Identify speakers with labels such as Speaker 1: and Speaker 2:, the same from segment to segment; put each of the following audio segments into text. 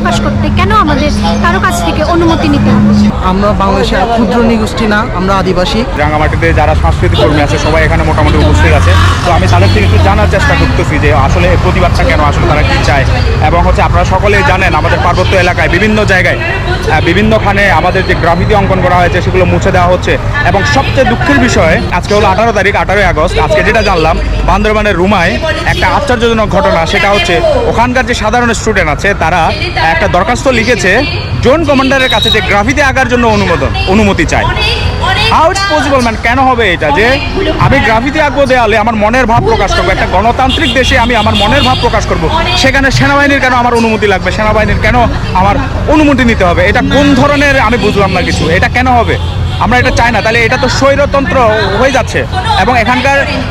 Speaker 1: প্রকাশ করতে কেন আমাদের কারো কাছ থেকে অনুমতি নিতে হবে?
Speaker 2: আমরা বাংলাদেশের ক্ষুদ্র নৃগোষ্ঠী না, আমরা আদিবাসী।
Speaker 3: রাঙামাটিতে যারা সাংস্কৃতিক কর্মী আছে সবাই এখানে মোটামুটি উপস্থিত আছে। তো আমি তাদের থেকে একটু জানার চেষ্টা করতেছি যে আসলে এই প্রতিবাদটা কেন, আসলে তারা কি চায়। এবং হচ্ছে আপনারা সকলেই জানেন আমাদের পার্বত্য এলাকায় বিভিন্ন জায়গায় বিভিন্নখানে আমাদের যে গ্রাফিতি অঙ্কন করা হয়েছে সেগুলো মুছে দেওয়া হচ্ছে। এবং সবচেয়ে দুঃখের বিষয়, আজকে হলো 18 তারিখ, 18 আগস্ট। আজকে যেটা জানলাম বান্দরবানের রুমায় একটা আশ্চর্যজনক ঘটনা, সেটা হচ্ছে ওখানকার যে সাধারণ স্টুডেন্ট আছে তারা একটা দরখাস্ত লিখেছে জোন কমান্ডারের কাছে যে গ্রাফিতি আঁকার জন্য অনুমতি চায়। How it's possible man? কেন হবে এটা যে আমি গ্রাফিতি আঁকবো দেয়ালে, আমার মনের ভাব প্রকাশ করবো, একটা গণতান্ত্রিক দেশে আমি আমার মনের ভাব প্রকাশ করব, সেখানে সেনাবাহিনীর কেন আমার অনুমতি লাগবে? সেনাবাহিনীর কেন আমার অনুমতি নিতে হবে? এটা কোন ধরনের, আমি বুঝলাম না কিছু। এটা কেন হবে? আমরা এটা চাই না। তাহলে এটা তো স্বৈরতন্ত্র হয়ে যাচ্ছে। এবং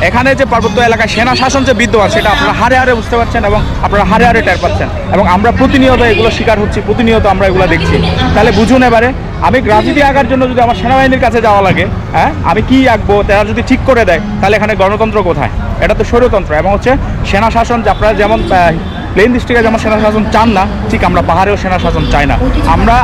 Speaker 3: এখানে যে পার্বত্য এলাকায় সেনা শাসন যে বিদ্যমান, সেটা আপনারা হারে হারে বুঝতে পারছেন এবং আপনারা হারে হারে টের পাচ্ছেন। এবং আমরা প্রতিনিয়ত এগুলো শিকার হচ্ছি, প্রতিনিয়ত আমরা এগুলো দেখছি। তাহলে বুঝুন এবারে, আমি গ্রাফিতি আঁকার জন্য যদি আমার সেনাবাহিনীর কাছে যাওয়া লাগে, হ্যাঁ, আমি কি আঁকবো তারা যদি ঠিক করে দেয়, তাহলে এখানে গণতন্ত্র কোথায়? এটা তো স্বৈরতন্ত্র। এবং হচ্ছে সেনা শাসন, আপনারা যেমন প্লেন ডিস্ট্রিক্টে যেমন সেনা শাসন চান না, ঠিক আমরা পাহাড়েও সেনা শাসন চাই না।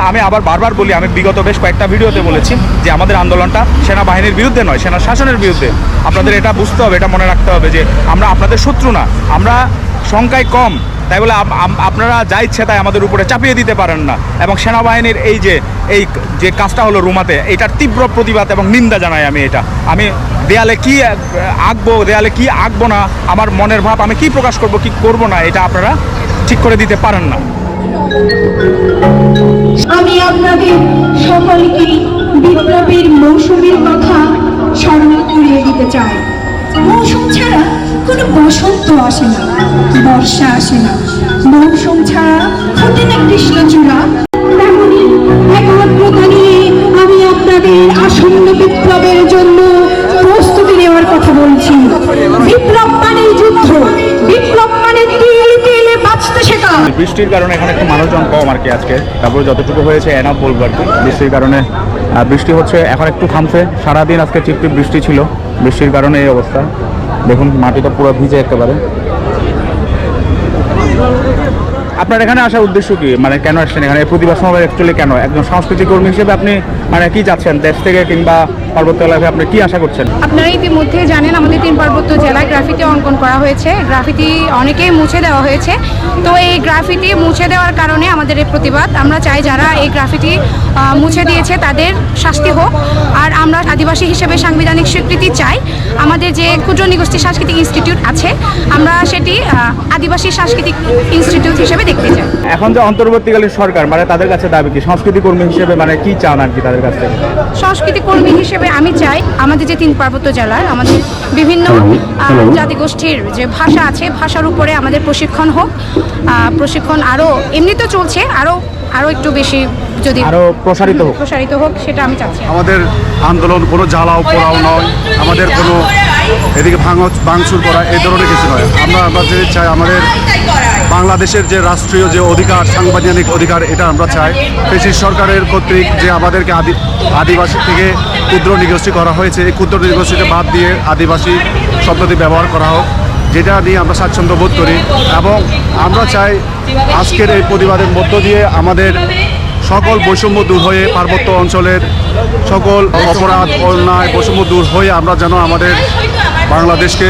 Speaker 3: আমি আবার বারবার বলি, আমি বিগত বেশ কয়েকটা ভিডিওতে বলেছি যে আমাদের আন্দোলনটা সেনাবাহিনীর বিরুদ্ধে নয়, সেনা শাসনের বিরুদ্ধে। আপনাদের এটা বুঝতে হবে, এটা মনে রাখতে হবে যে আমরা আপনাদের শত্রু না, আমরা সংখ্যায় কম, তাই বলে আপনারা যা ইচ্ছে তাই আমাদের উপরে চাপিয়ে দিতে পারেন না। এবং সেনাবাহিনীর এই যে কাজটা হলো রুমাতে, এটার তীব্র প্রতিবাদ এবং নিন্দা জানাই আমি দেয়ালে কি আঁকবো, দেয়ালে কি আঁকবো না, আমার মনের ভাব আমি কি প্রকাশ করব কি করব না, এটা আপনারা ঠিক করে দিতে পারেন না।
Speaker 4: আমি আপনাদের সকলকে বিপ্লবীর মৌসুমীর কথা স্মরণ করিয়ে দিতে চাই। মৌসুম ছাড়া কোনো বসন্ত আসে না, বর্ষা আসে না। মৌসুম ছাড়া ফোটে না কৃষ্ণচূড়া। তেমনি একমাত্রতা নিয়ে আমি আপনাদের আসন্ন বিপ্লবের জন্য প্রস্তুতি নেওয়ার কথা বলছি। বিপ্লব মানে যুদ্ধ, বিপ্লব মানে তিলে তিলে বাঁচতে শেখা।
Speaker 3: বৃষ্টির কারণে এখানে একটু মানুষজন কম আর কি আজকে, তারপরে যতটুকু হয়েছে এনাফ বলবো আর কি। বৃষ্টির কারণে বৃষ্টি হচ্ছে, এখন একটু থামছে। সারাদিন আজকে টিপটিপ বৃষ্টি ছিল, বৃষ্টির কারণে এই অবস্থা। দেখুন মাটিটা পুরো ভিজে একেবারে। আপনার এখানে আসার উদ্দেশ্য কি, মানে কেন আসছেন এখানে? প্রতিবাদ সমাবেশ অ্যাকচুয়ালি কেন? একজন সাংস্কৃতিক কর্মী হিসেবে আপনি মানে কি চাচ্ছেন দেশ থেকে কিংবা পার্বত্য এলাকায় আপনি কি আশা করছেন?
Speaker 1: আপনারা ইতিমধ্যে জানেন আমাদের 3 পার্বত্য জেলায় গ্রাফিতি অঙ্কন করা হয়েছে, গ্রাফিতি অনেকেই মুছে দেওয়া হয়েছে। তো এই গ্রাফিতি মুছে দেওয়ার কারণে আমাদের এই প্রতিবাদ। আমরা চাই যারা এই গ্রাফিতি মুছে দিয়েছে তাদের শাস্তি হোক। আর আমরা আদিবাসী হিসেবে সাংবিধানিক স্বীকৃতি চাই। আমাদের যে ক্ষুদ্র নৃগোষ্ঠী সাংস্কৃতিক ইনস্টিটিউট আছে, আমরা সেটি আদিবাসী সাংস্কৃতিক ইনস্টিটিউট হিসেবে দেখতে চাই।
Speaker 3: এখন যে অন্তর্বর্তীকালীন সরকার, মানে তাদের কাছে দাবি কি সাংস্কৃতিক কর্মী হিসেবে, মানে কি চান আর কি তাদের কাছ থেকে?
Speaker 1: সংস্কৃতি কর্মী হিসেবে আমি চাই আমাদের যে 3 পার্বত্য জেলার আমাদের বিভিন্ন জাতিগোষ্ঠীর যে ভাষা আছে, ভাষার উপরে আমাদের প্রশিক্ষণ হোক। প্রশিক্ষণ আরও এমনি তো চলছে, আরও একটু বেশি যদি
Speaker 3: আরও প্রসারিত
Speaker 1: হোক সেটা আমি চাচ্ছি।
Speaker 5: আমাদের আন্দোলন কোনো জ্বালাও পোড়াও নয়, আমাদের কোনো এদিকে ভাঙচুর করা এই ধরনের কিছু নয়। আমরা যে চাই আমাদের বাংলাদেশের যে রাষ্ট্রীয় যে অধিকার, সাংবিধানিক অধিকার, এটা আমরা চাই। ব্রিটিশ সরকারের কর্তৃক যে আমাদেরকে আদিবাসী থেকে ক্ষুদ্র নৃগোষ্ঠী করা হয়েছে, এই ক্ষুদ্র নৃগোষ্ঠীকে বাদ দিয়ে আদিবাসী শব্দটি ব্যবহার করা হোক, যেটা নিয়ে আমরা স্বাচ্ছন্দ্য বোধ করি। এবং আমরা চাই আজকের এই প্রতিবাদের মধ্য দিয়ে আমাদের সকল বৈষম্য দূর হয়ে, পার্বত্য অঞ্চলের সকল অপরাধ অন্যায় বৈষম্য দূর হয়ে আমরা যেন আমাদের বাংলাদেশকে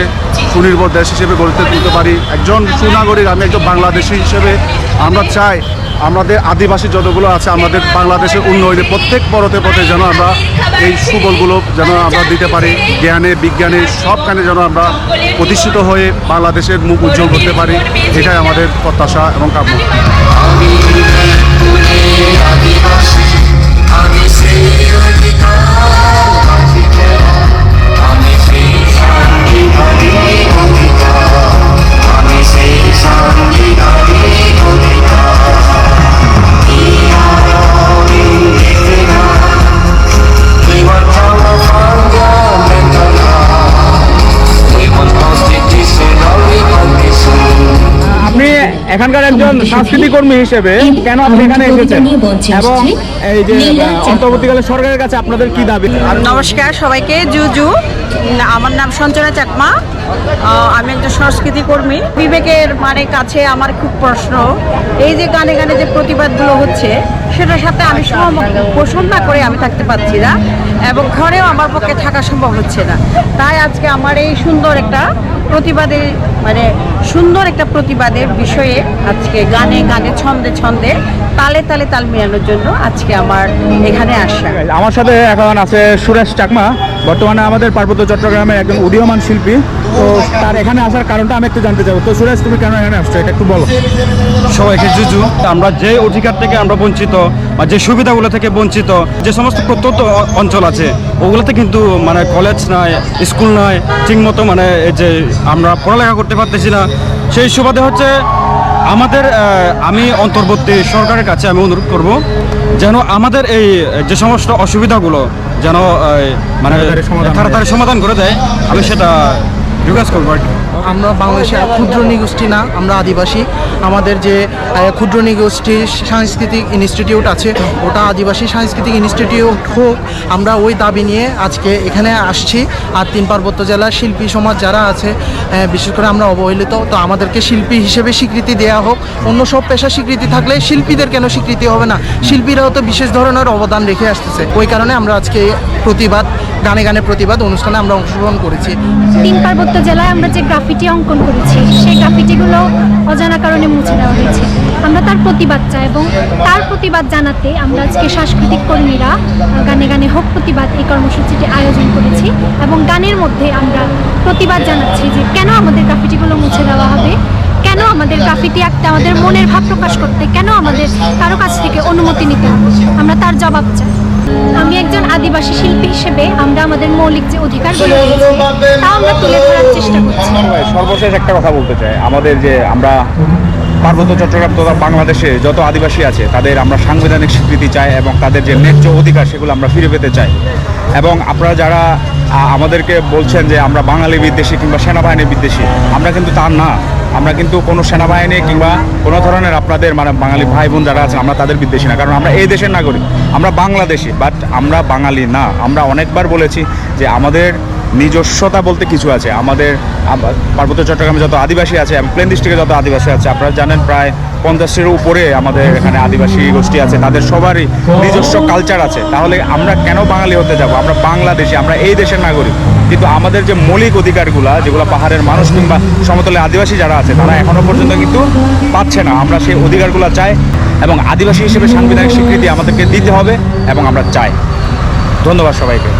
Speaker 5: সুনির্ভর দেশ হিসেবে গড়ে তুলতে পারি। একজন সুনাগরিক, আমি একজন বাংলাদেশি হিসেবে আমরা চাই আমাদের আদিবাসী যতগুলো আছে আমাদের বাংলাদেশের উন্নয়নে প্রত্যেক পরতে পথে যেন আমরা এই সুফলগুলো যেন আমরা দিতে পারি। জ্ঞানে বিজ্ঞানে সবখানে যেন আমরা প্রতিষ্ঠিত হয়ে বাংলাদেশের মুখ উজ্জ্বল করতে পারি, এটাই আমাদের প্রত্যাশা এবং কাম্য।
Speaker 3: এখানকার একজন সাংস্কৃতিক কর্মী হিসেবে কেন আপনি এখানে এসেছেন এবং এই যে অন্তর্বর্তীকালীন সরকারের কাছে আপনাদের কি দাবি?
Speaker 6: নমস্কার সবাইকে, জুজু। আমার নাম সঞ্চনা চাকমা। আমি একজন সংস্কৃতি কর্মী। বিবেকের কাছে আমার খুব প্রশ্ন, এই যে গানে গানে যে প্রতিবাদগুলো হচ্ছে সেটার সাথে আমি সহমত পোষণ না করে আমি থাকতে পারছি না, এবং ঘরেও আমার পক্ষে থাকা সম্ভব হচ্ছে না। তাই আজকে আমার এই সুন্দর একটা প্রতিবাদের বিষয়ে আজকে গানে গানে ছন্দে ছন্দে তালে তালে তাল মেলানোর জন্য আজকে আমার এখানে আসা।
Speaker 3: আমার সাথে এখন আছে সুরেশ চাকমা, বর্তমানে আমাদের পার্বত্য চট্টগ্রামের একজন উদীয়মান শিল্পী। তো তার এখানে আসার কারণটা আমি একটু জানতে চাবো। তো সুরেশ, তুমি কেন এখানে আসছো এটা একটু বলো।
Speaker 7: সবাইকে জুজু। আমরা যে অধিকার থেকে আমরা বঞ্চিত বা যে সুবিধাগুলো থেকে বঞ্চিত, যে সমস্ত প্রত্যন্ত অঞ্চল আছে ওগুলোতে কিন্তু কলেজ নয়, স্কুল নয়, ঠিকমতো এই যে আমরা পড়ালেখা করতে পারতেছি না। সেই সুবাদে হচ্ছে আমাদের আমি অন্তর্বর্তী সরকারের কাছে আমি অনুরোধ করব যেন আমাদের এই যে সমস্ত অসুবিধাগুলো যেন তাড়াতাড়ি সমাধান করে দেয়। আমি সেটা রিকোয়েস্ট করবো আর কি।
Speaker 2: আমরা বাংলাদেশের ক্ষুদ্র নিগোষ্ঠী না, আমরা আদিবাসী। আমাদের যে ক্ষুদ্র নিগোষ্ঠী সাংস্কৃতিক ইনস্টিটিউট আছে ওটা আদিবাসী সাংস্কৃতিক ইনস্টিটিউট হোক, আমরা ওই দাবি নিয়ে আজকে এখানে আসছি। আর 3 পার্বত্য জেলার শিল্পী সমাজ যারা আছে, বিশেষ করে আমরা অবহেলিত, তো আমাদেরকে শিল্পী হিসেবে স্বীকৃতি দেওয়া হোক। অন্য সব পেশা স্বীকৃতি থাকলে শিল্পীদের কেন স্বীকৃতি হবে না? শিল্পীরাও তো বিশেষ ধরনের অবদান রেখে আসতেছে। ওই কারণে আমরা আজকে প্রতিবাদ, গানে গানে প্রতিবাদ অনুষ্ঠানে আমরা অংশগ্রহণ করেছি।
Speaker 8: 3 পার্বত্য জেলায় আমরা যে গ্রাফিটি অঙ্কন করেছি সেই গ্রাফিটিগুলো অজানা কারণে মুছে দেওয়া হয়েছে। আমরা তার প্রতিবাদ চাই, এবং তার প্রতিবাদ জানাতে আমরা আজকে সাংস্কৃতিক কর্মীরা গানে গানে হোক প্রতিবাদ এই কর্মসূচিটি আয়োজন করেছি, এবং গানের মধ্যে আমরা প্রতিবাদ জানাচ্ছি যে কেন আমাদের গ্রাফিটিগুলো মুছে দেওয়া হবে, কেন আমাদের গ্রাফিটি আঁকতে, আমাদের মনের ভাব প্রকাশ করতে কেন আমাদের কারো কাছ থেকে অনুমতি নিতে হবে। আমরা তার জবাব চাই। আমি একজন আদিবাসী শিল্পী হিসেবে আমরা আমাদের মৌলিক যে অধিকারগুলো রয়েছে তা আমরা তুলে ধরার চেষ্টা করছি।
Speaker 3: সর্বশেষ একটা কথা বলতে চাই, আমাদের যে আমরা পার্বত্য চট্টগ্রাম তথা বাংলাদেশে যত আদিবাসী আছে তাদের আমরা সাংবিধানিক স্বীকৃতি চাই, এবং তাদের যে ন্যায্য অধিকার সেগুলো আমরা ফিরে পেতে চাই। এবং আপনারা যারা আমাদেরকে বলছেন যে আমরা বাঙালি বিদ্বেষী কিংবা সেনাবাহিনী বিদ্বেষী, আমরা কিন্তু তা না। আমরা কিন্তু কোনো সেনাবাহিনী কিংবা কোনো ধরনের আপনাদের বাঙালি ভাই বোন যারা আছেন আমরা তাদের বিদ্বেষী না, কারণ আমরা এই দেশের নাগরিক, আমরা বাংলাদেশি, বাট আমরা বাঙালি না। আমরা অনেকবার বলেছি যে আমাদের নিজস্বতা বলতে কিছু আছে। আমাদের পার্বত্য চট্টগ্রামে যত আদিবাসী আছে এবং প্লেন ডিস্ট্রিক্টে যত আদিবাসী আছে, আপনারা জানেন প্রায় 50-এর উপরে আমাদের এখানে আদিবাসী গোষ্ঠী আছে, তাদের সবারই নিজস্ব কালচার আছে। তাহলে আমরা কেন বাঙালি হতে যাব? আমরা বাংলাদেশি, আমরা এই দেশের নাগরিক, কিন্তু আমাদের যে মৌলিক অধিকারগুলো যেগুলো পাহাড়ের মানুষ কিংবা সমতলে আদিবাসী যারা আছে তারা এখনো পর্যন্ত কিন্তু পাচ্ছে না। আমরা সেই অধিকারগুলো চাই, এবং আদিবাসী হিসেবে সাংবিধানিক স্বীকৃতি আমাদেরকে দিতে হবে, এবং আমরা চাই। ধন্যবাদ সবাইকে।